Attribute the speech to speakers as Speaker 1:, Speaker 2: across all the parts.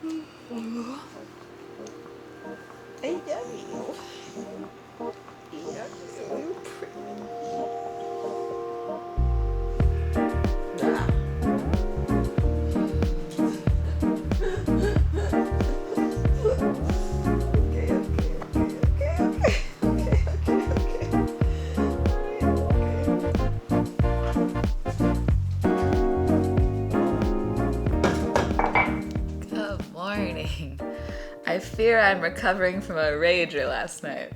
Speaker 1: I love you. You're pretty. Ah. Good morning. I fear I'm recovering from a rager last night.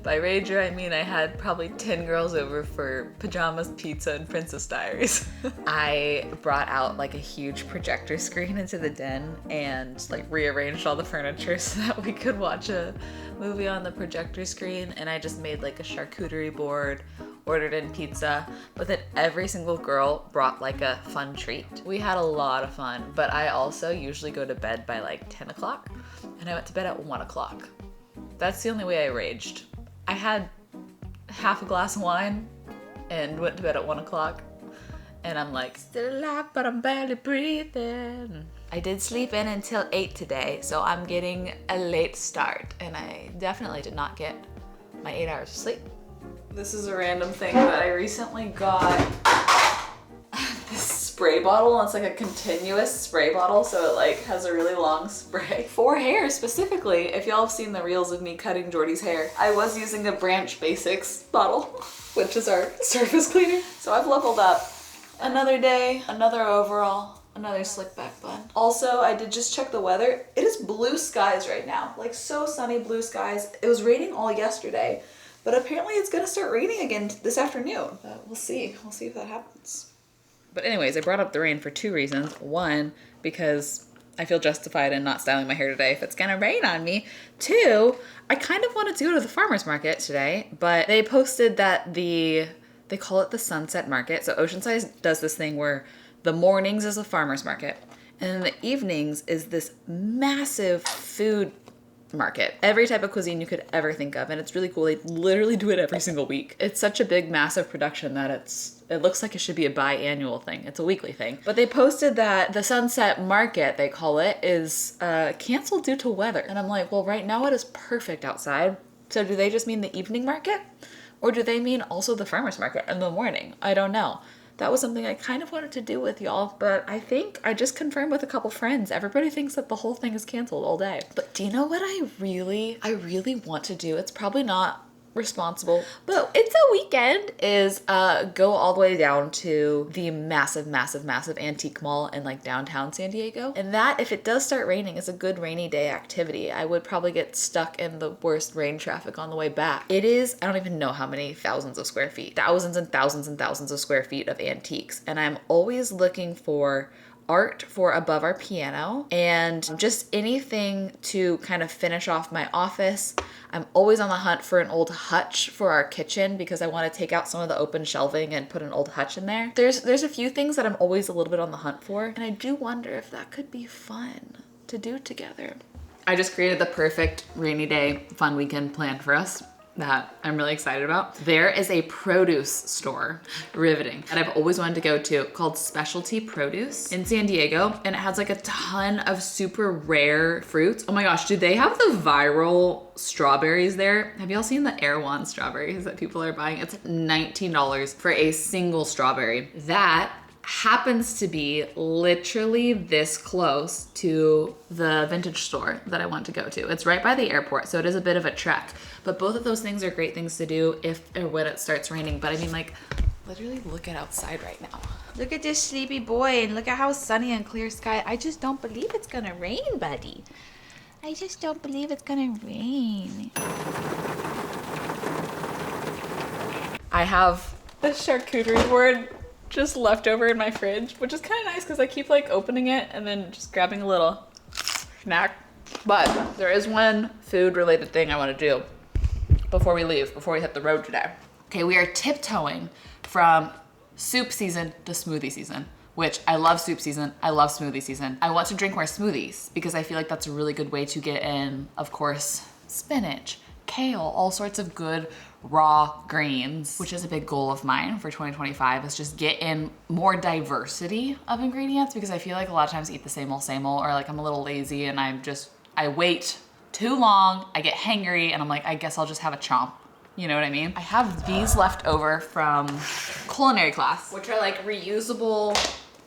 Speaker 1: By rager, I mean I had probably 10 girls over for pajamas, pizza, and Princess Diaries. I brought out like a huge projector screen into the den and like rearranged all the furniture so that we could watch a movie on the projector screen. And I just made like a charcuterie board, ordered in pizza, but then every single girl brought like a fun treat. We had a lot of fun, but I also usually go to bed by like 10 o'clock and I went to bed at 1 o'clock. That's the only way I raged. I had half a glass of wine and went to bed at 1 o'clock and I'm like, still alive, but I'm barely breathing. I did sleep in until 8 today, so I'm getting a late start and I definitely did not get my 8 hours of sleep. This is a random thing, but I recently got this spray bottle. It's like a continuous spray bottle, so it like has a really long spray for hair specifically. If y'all have seen the reels of me cutting Jordy's hair, I was using a Branch Basics bottle, which is our surface cleaner. So I've leveled up. Another day, another overall, another slick back bun. Also, I did just check the weather. It is blue skies right now, like so sunny blue skies. It was raining all yesterday. But apparently it's gonna start raining again this afternoon. We'll see. We'll see if that happens. But anyways, I brought up the rain for 2 reasons. One, because I feel justified in not styling my hair today if it's gonna rain on me. 2, I kind of wanted to go to the farmer's market today, but they posted that they call it the Sunset Market. So Oceanside does this thing where the mornings is a farmer's market, and then the evenings is this massive food market. Every type of cuisine you could ever think of, and it's really cool. They literally do it every single week. It's such a big, massive production that it looks like it should be a biannual thing. It's a weekly thing. But they posted that the Sunset Market, they call it, is canceled due to weather. And I'm like, well, right now it is perfect outside. So do they just mean the evening market? Or do they mean also the farmer's market in the morning? I don't know. That was something I kind of wanted to do with y'all, but I think I just confirmed with a couple friends. Everybody thinks that the whole thing is canceled all day. But do you know what I really want to do? It's probably not responsible, but it's a weekend, is go all the way down to the massive antique mall in like downtown San Diego. And that, if it does start raining, is a good rainy day activity. I would probably get stuck in the worst rain traffic on the way back. It is, I don't even know how many thousands of square feet, thousands and thousands of square feet of antiques. And I'm always looking for art for above our piano and just anything to kind of finish off my office. I'm always on the hunt for an old hutch for our kitchen because I want to take out some of the open shelving and put an old hutch in there. There's a few things that I'm always a little bit on the hunt for, and I do wonder if that could be fun to do together. I just created the perfect rainy day fun weekend plan for us that I'm really excited about. There is a produce store, riveting, that I've always wanted to go to called Specialty Produce in San Diego, and it has like a ton of super rare fruits. Oh my gosh, do they have the viral strawberries there? Have y'all seen the Erewhon strawberries that people are buying? It's $19 for a single strawberry. That happens to be literally this close to the vintage store that I want to go to. It's right by the airport, so it is a bit of a trek. But both of those things are great things to do if or when it starts raining. But I mean, like, literally look at outside right now. Look at this sleepy boy and look at how sunny and clear sky. I just don't believe it's gonna rain, buddy. I just don't believe it's gonna rain. I have a charcuterie board just left over in my fridge, which is kind of nice because I keep like opening it and then just grabbing a little snack. But there is one food related thing I want to do before we leave, before we hit the road today. Okay, we are tiptoeing from soup season to smoothie season, which I love soup season. I love smoothie season. I want to drink more smoothies because I feel like that's a really good way to get in, of course, spinach, kale, all sorts of good raw greens, which is a big goal of mine for 2025, is just get in more diversity of ingredients, because I feel like a lot of times I eat the same old, or like I'm a little lazy and I wait too long, I get hangry, and I'm like, I guess I'll just have a chomp. You know what I mean? I have these left over from culinary class, which are like reusable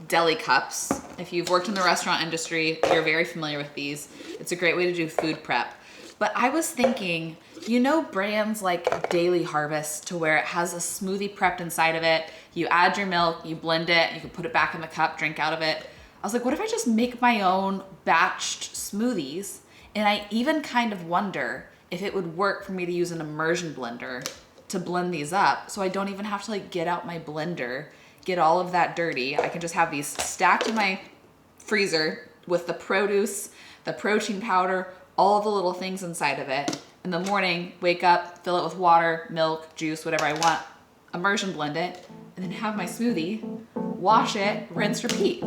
Speaker 1: deli cups. If you've worked in the restaurant industry, you're very familiar with these. It's a great way to do food prep. But I was thinking, you know, brands like Daily Harvest, to where it has a smoothie prepped inside of it. You add your milk, you blend it, you can put it back in the cup, drink out of it. I was like, what if I just make my own batched smoothies? And I even kind of wonder if it would work for me to use an immersion blender to blend these up, so I don't even have to like get out my blender, get all of that dirty. I can just have these stacked in my freezer with the produce, the protein powder, all the little things inside of it. In the morning, wake up, fill it with water, milk, juice, whatever I want, immersion blend it, and then have my smoothie, wash it, rinse, repeat.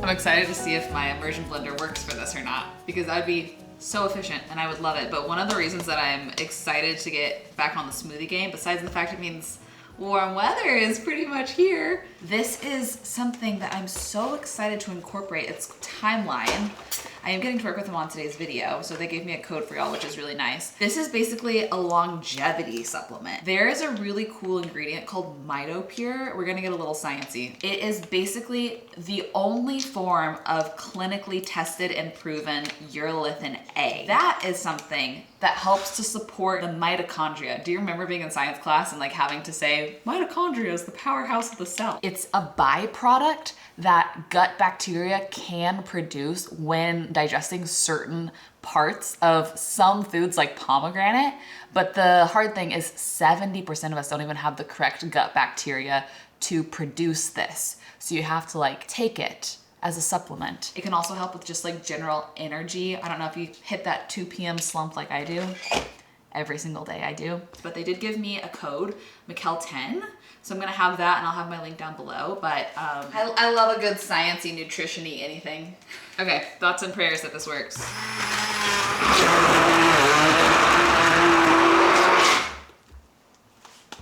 Speaker 1: I'm excited to see if my immersion blender works for this or not, because that'd be so efficient and I would love it. But one of the reasons that I'm excited to get back on the smoothie game, besides the fact it means warm weather is pretty much here, this is something that I'm so excited to incorporate. It's timeline. I am getting to work with them on today's video, so they gave me a code for y'all, which is really nice. This is basically a longevity supplement. There is a really cool ingredient called MitoPure. We're gonna get a little sciencey. It is basically the only form of clinically tested and proven urolithin A. That is something that helps to support the mitochondria. Do you remember being in science class and like having to say, mitochondria is the powerhouse of the cell? It's a byproduct that gut bacteria can produce when digesting certain parts of some foods like pomegranate. But the hard thing is 70% of us don't even have the correct gut bacteria to produce this. So you have to like take it as a supplement. It can also help with just like general energy. I don't know if you hit that 2 p.m. slump like I do. Every single day I do. But they did give me a code, Michel 10. So I'm gonna have that and I'll have my link down below. But I love a good sciencey, nutrition-y anything. Okay, thoughts and prayers that this works.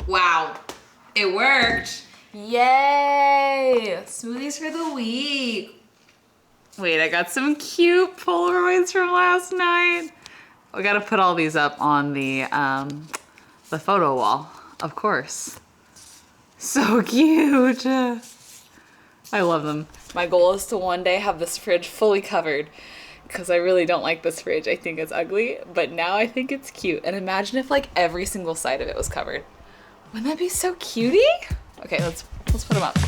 Speaker 1: Wow, it worked. Yay! Smoothies for the week. Wait, I got some cute Polaroids from last night. We gotta put all these up on the photo wall, of course. So cute. I love them. My goal is to one day have this fridge fully covered, because I really don't like this fridge. I think it's ugly, but now I think it's cute. And imagine if like every single side of it was covered. Wouldn't that be so cutie? Okay, let's put them up.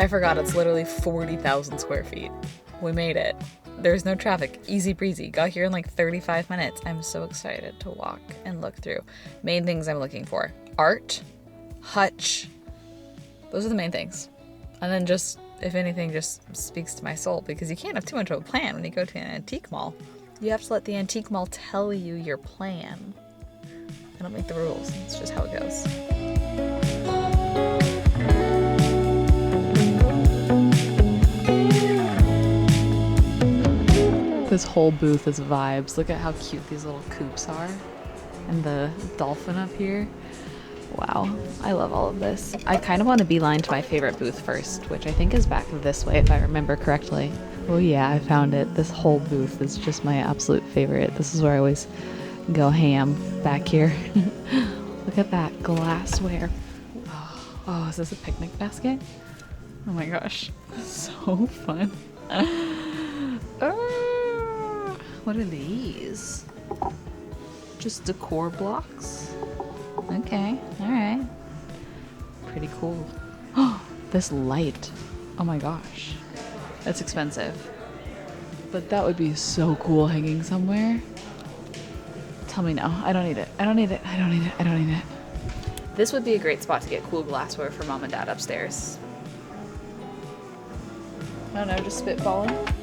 Speaker 1: I forgot it's literally 40,000 square feet. We made it. There's no traffic, easy breezy. Got here in like 35 minutes. I'm so excited to walk and look through. Main things I'm looking for: art, hutch. Those are the main things. And then just, if anything, just speaks to my soul, because you can't have too much of a plan when you go to an antique mall. You have to let the antique mall tell you your plan. I don't make the rules. It's just how it goes. This whole booth is vibes. Look at how cute these little coops are. And the dolphin up here. Wow, I love all of this. I kind of want to beeline to my favorite booth first, which I think is back this way if I remember correctly. Oh yeah, I found it. This whole booth is just my absolute favorite. This is where I always go ham back here. Look at that glassware. Oh, is this a picnic basket? Oh my gosh, so fun. What are these? Just decor blocks? Okay, alright. Pretty cool. Oh, this light. Oh my gosh. That's expensive. But that would be so cool hanging somewhere. Tell me no. I don't need it. I don't need it. I don't need it. I don't need it. This would be a great spot to get cool glassware for mom and dad upstairs. I don't know, just spitballing.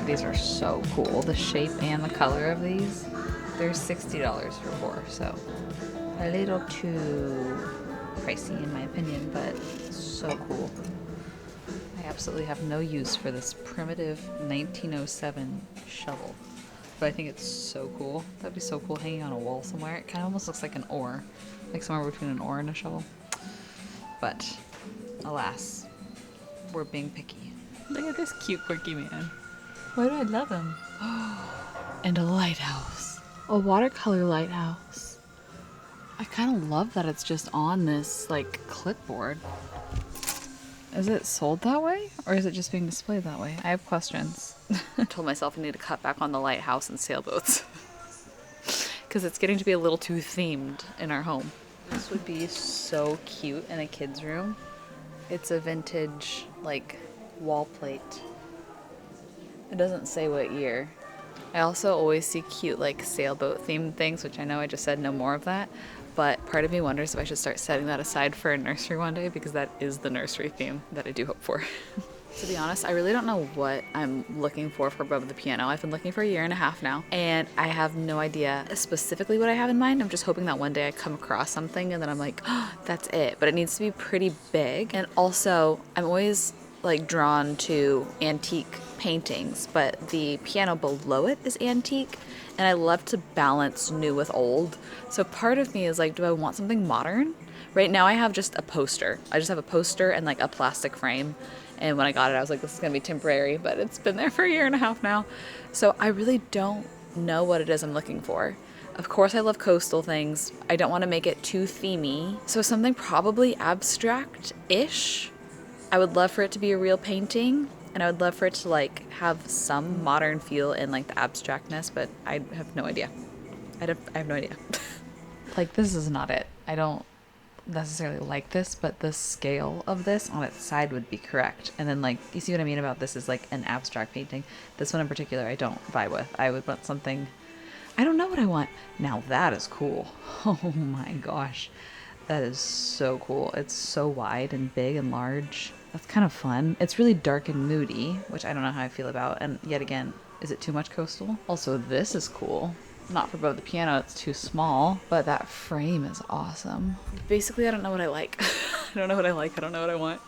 Speaker 1: These are so cool. The shape and the color of these. They're $60 for 4, so a little too pricey in my opinion, but so cool. I absolutely have no use for this primitive 1907 shovel, but I think it's so cool. That'd be so cool hanging on a wall somewhere. It kind of almost looks like an oar, like somewhere between an oar and a shovel. But alas, we're being picky. Look at this cute quirky man. Why do I love him? And a lighthouse. A watercolor lighthouse. I kind of love that it's just on this, like, clipboard. Is it sold that way? Or is it just being displayed that way? I have questions. I told myself I need to cut back on the lighthouse and sailboats. Because it's getting to be a little too themed in our home. This would be so cute in a kid's room. It's a vintage, like, wall plate. It doesn't say what year. I also always see cute like sailboat themed things, which I know I just said no more of that, but part of me wonders if I should start setting that aside for a nursery one day because that is the nursery theme that I do hope for. To be honest, I really don't know what I'm looking for above the piano. I've been looking for a year and a half now, and I have no idea specifically what I have in mind. I'm just hoping that one day I come across something and then I'm like, oh, that's it. But it needs to be pretty big. And also, I'm always like drawn to antique paintings, but the piano below it is antique, and I love to balance new with old. So part of me is like, do I want something modern? Right now I have just a poster. I just have a poster and like a plastic frame. And when I got it, I was like, this is gonna be temporary, but it's been there for a year and a half now. So I really don't know what it is I'm looking for. Of course, I love coastal things. I don't want to make it too themey. So something probably abstract-ish. I would love for it to be a real painting, and I would love for it to like have some modern feel in like the abstractness, but I have no idea. I have no idea. Like, this is not it. I don't necessarily like this, but the scale of this on its side would be correct. And then like, you see what I mean about this is like an abstract painting. This one in particular, I don't vibe with. I would want something, I don't know what I want. Now that is cool. Oh my gosh. That is so cool. It's so wide and big and large. That's kind of fun. It's really dark and moody, which I don't know how I feel about. And yet again, is it too much coastal? Also, this is cool. Not for above the piano, it's too small, but that frame is awesome. Basically, I don't know what I like. I don't know what I like. I don't know what I want.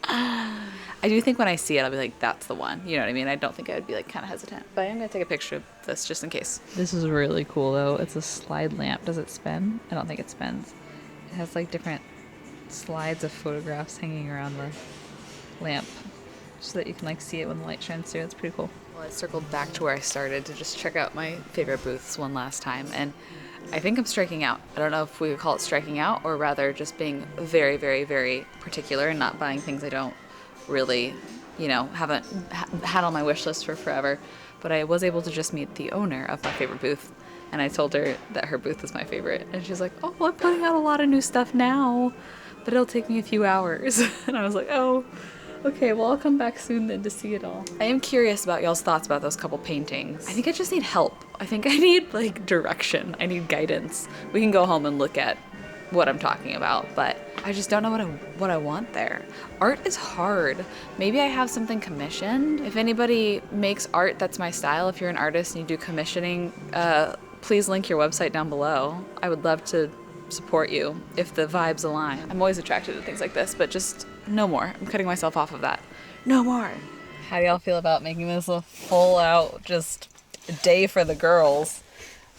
Speaker 1: I do think when I see it, I'll be like, that's the one. You know what I mean? I don't think I would be like kind of hesitant, but I'm going to take a picture of this just in case. This is really cool though. It's a slide lamp. Does it spin? I don't think it spins. It has like different slides of photographs hanging around the lamp so that you can like see it when the light shines through. It's pretty cool. Well, I circled back to where I started to just check out my favorite booths one last time, and I think I'm striking out. I don't know if we would call it striking out or rather just being very, very, very particular and not buying things I don't really, you know, haven't had on my wish list for forever. But I was able to just meet the owner of my favorite booth, and I told her that her booth is my favorite, and she's like, oh, well, I'm putting out a lot of new stuff now, but it'll take me a few hours. And I was like, oh, okay, well, I'll come back soon then to see it all. I am curious about y'all's thoughts about those couple paintings. I think I just need help. I think I need like direction. I need guidance. We can go home and look at what I'm talking about, but I just don't know what I want there. Art is hard. Maybe I have something commissioned. If anybody makes art that's my style, if you're an artist and you do commissioning, please link your website down below. I would love to support you if the vibes align. I'm always attracted to things like this, but just no more. I'm cutting myself off of that. No more. How do y'all feel about making this a full out just day for the girls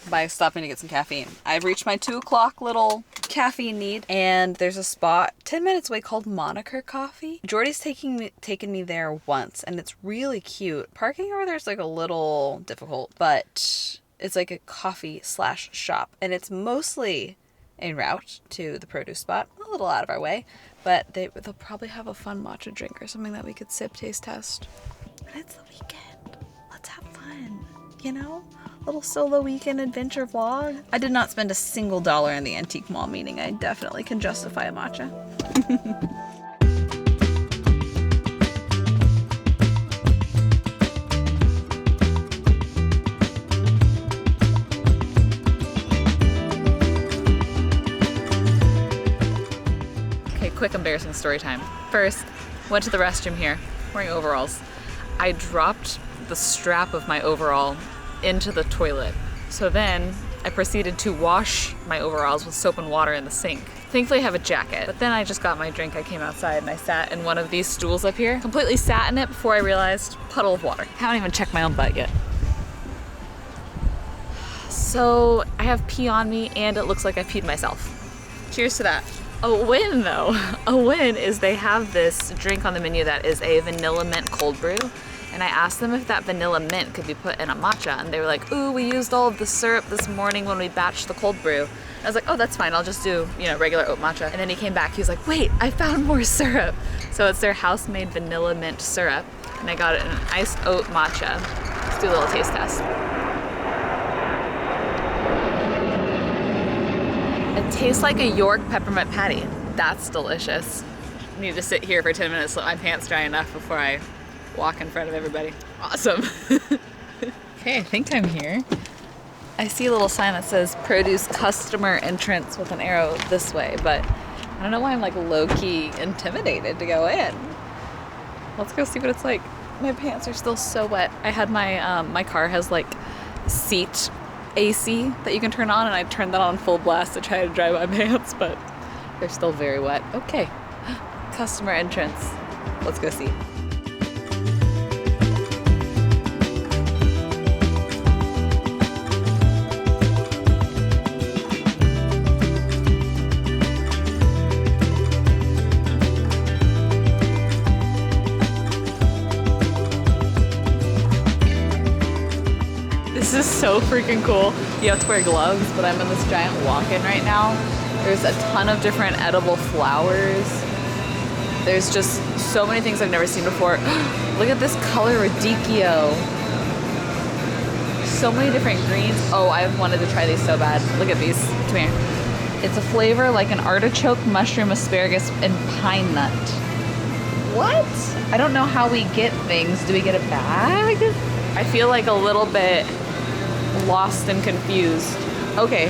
Speaker 1: by stopping to get some caffeine? I've reached my 2 o'clock little caffeine need, and there's a spot 10 minutes away called Moniker Coffee. Jordy's taken me there once, and it's really cute. Parking over there is like a little difficult, but it's like a coffee/shop, and it's mostly en route to the produce spot, a little out of our way, but they'll probably have a fun matcha drink or something that we could sip, taste, test. And it's the weekend. Let's have fun, you know? Little solo weekend adventure vlog. I did not spend a single dollar in the antique mall, meaning I definitely can justify a matcha. Okay, quick embarrassing story time. First, went to the restroom here, wearing overalls. I dropped the strap of my overall into the toilet. So then I proceeded to wash my overalls with soap and water in the sink. Thankfully I have a jacket, but then I just got my drink. I came outside and I sat in one of these stools up here. Completely sat in it before I realized puddle of water. Haven't even checked my own butt yet. So I have pee on me and it looks like I peed myself. Cheers to that. A win though. A win is they have this drink on the menu that is a vanilla mint cold brew. And I asked them if that vanilla mint could be put in a matcha, and they were like, ooh, we used all of the syrup this morning when we batched the cold brew. I was like, oh, that's fine, I'll just do, regular oat matcha. And then he came back, he was like, wait, I found more syrup. So it's their house-made vanilla mint syrup, and I got it in an iced oat matcha. Let's do a little taste test. It tastes like a York peppermint patty. That's delicious. I need to sit here for 10 minutes so my pants dry enough before I walk in front of everybody. Awesome. Okay, I think I'm here. I see a little sign that says produce customer entrance with an arrow this way, but I don't know why I'm like low-key intimidated to go in. Let's go see what it's like. My pants are still so wet. I had my car has like seat AC that you can turn on, and I turned that on full blast to try to dry my pants, but they're still very wet. Okay, customer entrance. Let's go see. This is so freaking cool. You have to wear gloves, but I'm in this giant walk-in right now. There's a ton of different edible flowers. There's just so many things I've never seen before. Look at this color radicchio. So many different greens. Oh, I've wanted to try these so bad. Look at these. Come here. It's a flavor like an artichoke, mushroom, asparagus, and pine nut. What? I don't know how we get things. Do we get a bag? I feel like a little bit lost and confused. Okay,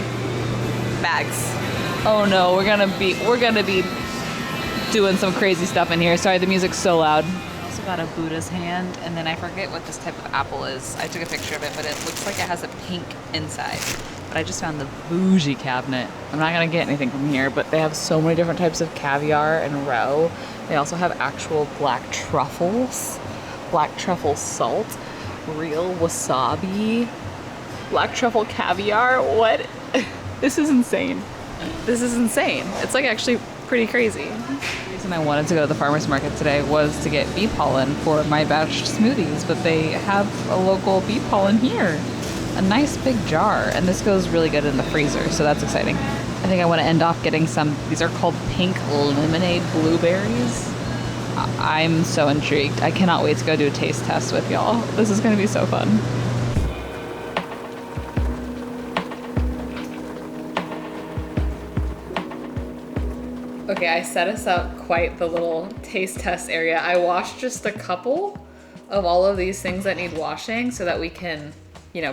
Speaker 1: bags. Oh no, we're gonna be doing some crazy stuff in here. Sorry, the music's so loud. Also got a Buddha's hand, and then I forget what this type of apple is. I took a picture of it, but it looks like it has a pink inside. But I just found the bougie cabinet. I'm not gonna get anything from here, but they have so many different types of caviar and roe. They also have actual black truffles, black truffle salt, real wasabi, black truffle caviar. What? This is insane. This is insane. It's like actually pretty crazy. The reason I wanted to go to the farmer's market today was to get bee pollen for my batched smoothies, but they have a local bee pollen here. A nice big jar, and this goes really good in the freezer, so that's exciting. I think I want to end off getting some, these are called pink lemonade blueberries. I'm so intrigued. I cannot wait to go do a taste test with y'all. This is going to be so fun. Okay, I set us up quite the little taste test area. I washed just a couple of all of these things that need washing so that we can,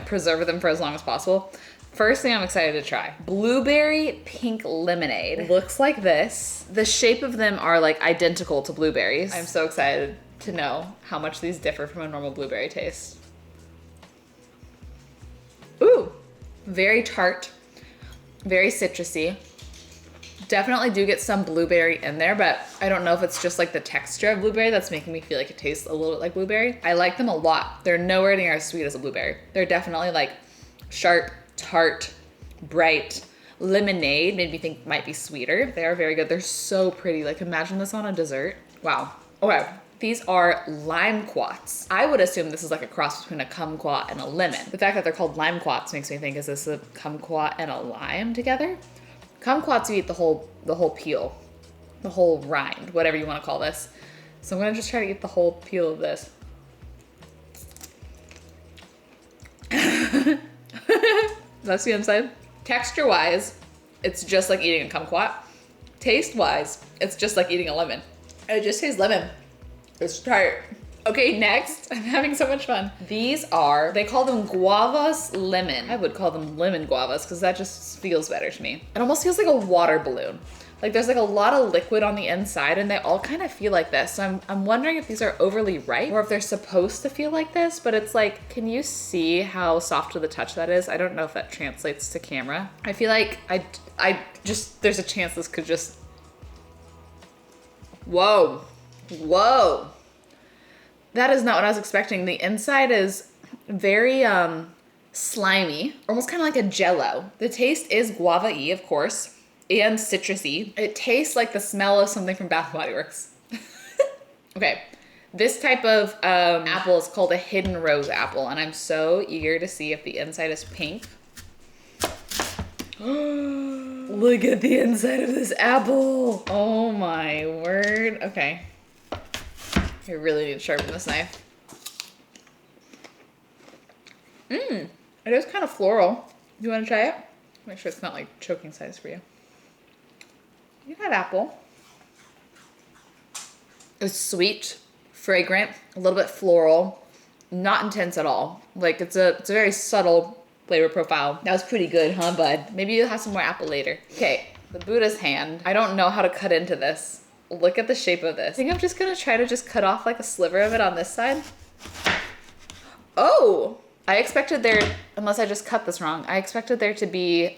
Speaker 1: preserve them for as long as possible. First thing I'm excited to try. Blueberry pink lemonade. Looks like this. The shape of them are like identical to blueberries. I'm so excited to know how much these differ from a normal blueberry taste. Ooh, very tart, very citrusy. Definitely do get some blueberry in there, but I don't know if it's just like the texture of blueberry that's making me feel like it tastes a little bit like blueberry. I like them a lot. They're nowhere near as sweet as a blueberry. They're definitely like sharp, tart, bright. Lemonade made me think might be sweeter. They are very good. They're so pretty. Like imagine this on a dessert. Wow. Okay. These are limequats. I would assume this is like a cross between a kumquat and a lemon. The fact that they're called limequats makes me think, is this a kumquat and a lime together? Kumquats, you eat the whole peel, the whole rind, whatever you want to call this. So I'm gonna just try to eat the whole peel of this. That's the inside. Texture-wise, it's just like eating a kumquat. Taste-wise, it's just like eating a lemon. It just tastes lemon. It's tart. Okay, next. I'm having so much fun. These are, they call them guavas lemon. I would call them lemon guavas because that just feels better to me. It almost feels like a water balloon. Like there's like a lot of liquid on the inside and they all kind of feel like this. So I'm wondering if these are overly ripe or if they're supposed to feel like this, but it's like, can you see how soft to the touch that is? I don't know if that translates to camera. I feel like I just, there's a chance this could just, whoa. Whoa. That is not what I was expecting. The inside is very slimy, almost kind of like a jello. The taste is guava-y, of course, and citrusy. It tastes like the smell of something from Bath & Body Works. Okay, this type of apple is called a hidden rose apple, and I'm so eager to see if the inside is pink. Look at the inside of this apple. Oh my word. Okay. I really need to sharpen this knife. It is kind of floral. Do you want to try it? Make sure it's not like choking size for you. You had apple. It's sweet, fragrant, a little bit floral, not intense at all. Like it's a very subtle flavor profile. That was pretty good, huh, bud? Maybe you'll have some more apple later. Okay, the Buddha's hand. I don't know how to cut into this. Look at the shape of this. I think I'm just gonna try to just cut off like a sliver of it on this side. Oh, I expected there, unless I just cut this wrong, I expected there to be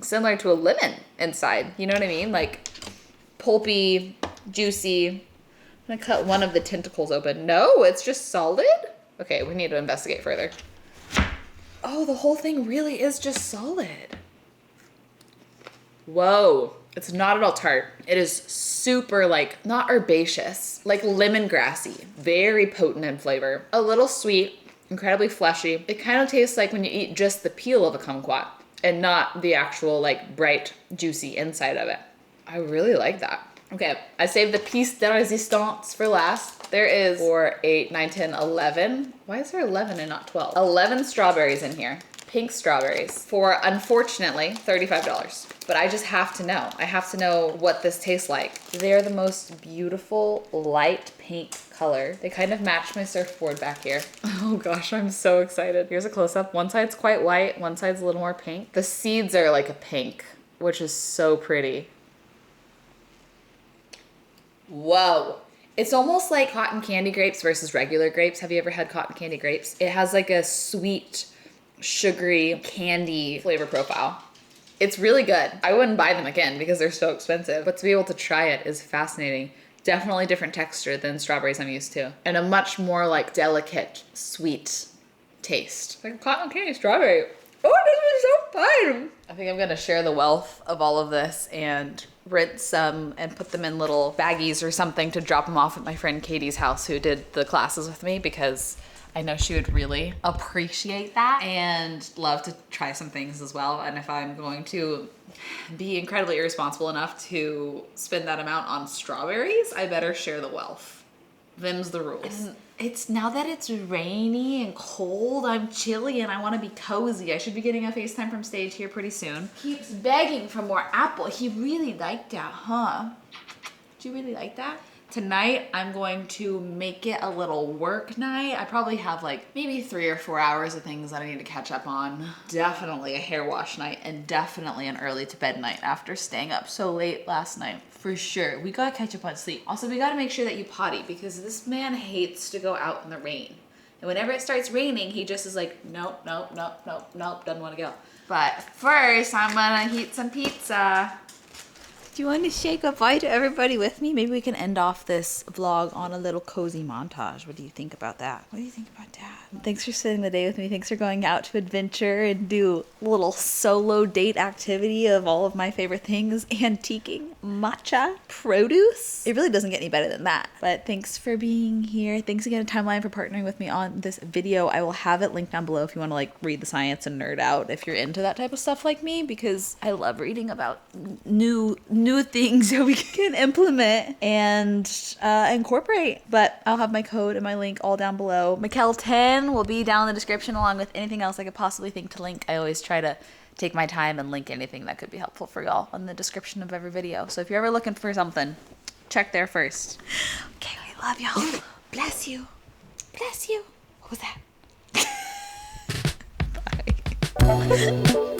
Speaker 1: similar to a lemon inside. You know what I mean? Like pulpy, juicy. I'm gonna cut one of the tentacles open. No, it's just solid? Okay, we need to investigate further. Oh, the whole thing really is just solid. Whoa. It's not at all tart. It is super like, not herbaceous, like lemongrassy, very potent in flavor. A little sweet, incredibly fleshy. It kind of tastes like when you eat just the peel of a kumquat and not the actual like bright, juicy inside of it. I really like that. Okay, I saved the piece de resistance for last. There is 4, 8, 9, 10, 11. Why is there 11 and not 12? 11 strawberries in here. Pink strawberries for, unfortunately, $35. But I just have to know. I have to know what this tastes like. They're the most beautiful light pink color. They kind of match my surfboard back here. Oh gosh, I'm so excited. Here's a close-up. One side's quite white, one side's a little more pink. The seeds are like a pink, which is so pretty. Whoa. It's almost like cotton candy grapes versus regular grapes. Have you ever had cotton candy grapes? It has like a sweet, sugary candy flavor profile. It's really good. I wouldn't buy them again because they're so expensive, but to be able to try it is fascinating. Definitely different texture than strawberries I'm used to, and a much more like delicate, sweet taste. Like a cotton candy strawberry. Oh, this is so fun. I think I'm gonna share the wealth of all of this and rinse some and put them in little baggies or something to drop them off at my friend Katie's house who did the classes with me, because I know she would really appreciate that and love to try some things as well. And if I'm going to be incredibly irresponsible enough to spend that amount on strawberries, I better share the wealth. Them's the rules. And it's now that it's rainy and cold, I'm chilly and I want to be cozy. I should be getting a FaceTime from stage here pretty soon. Keeps begging for more apple. He really liked that, huh? Did you really like that? Tonight, I'm going to make it a little work night. I probably have like maybe 3 or 4 hours of things that I need to catch up on. Definitely a hair wash night and definitely an early to bed night after staying up so late last night. For sure. We gotta catch up on sleep. Also, we gotta make sure that you potty because this man hates to go out in the rain. And whenever it starts raining, he just is like, nope, nope, nope, nope, nope, doesn't want to go. But first, I'm gonna heat some pizza. Do you want to say goodbye to everybody with me? Maybe we can end off this vlog on a little cozy montage. What do you think about that? What do you think about that? Thanks for spending the day with me. Thanks for going out to adventure and do a little solo date activity of all of my favorite things. Antiquing matcha produce. It really doesn't get any better than that. But thanks for being here. Thanks again to Timeline for partnering with me on this video. I will have it linked down below if you want to like read the science and nerd out if you're into that type of stuff like me, because I love reading about new things that we can implement and incorporate. But I'll have my code and my link all down below. Michel 10 will be down in the description along with anything else I could possibly think to link. I always try to take my time and link anything that could be helpful for y'all in the description of every video. So if you're ever looking for something, check there first. Okay, I love y'all. Bless you. Bless you. What was that? Bye.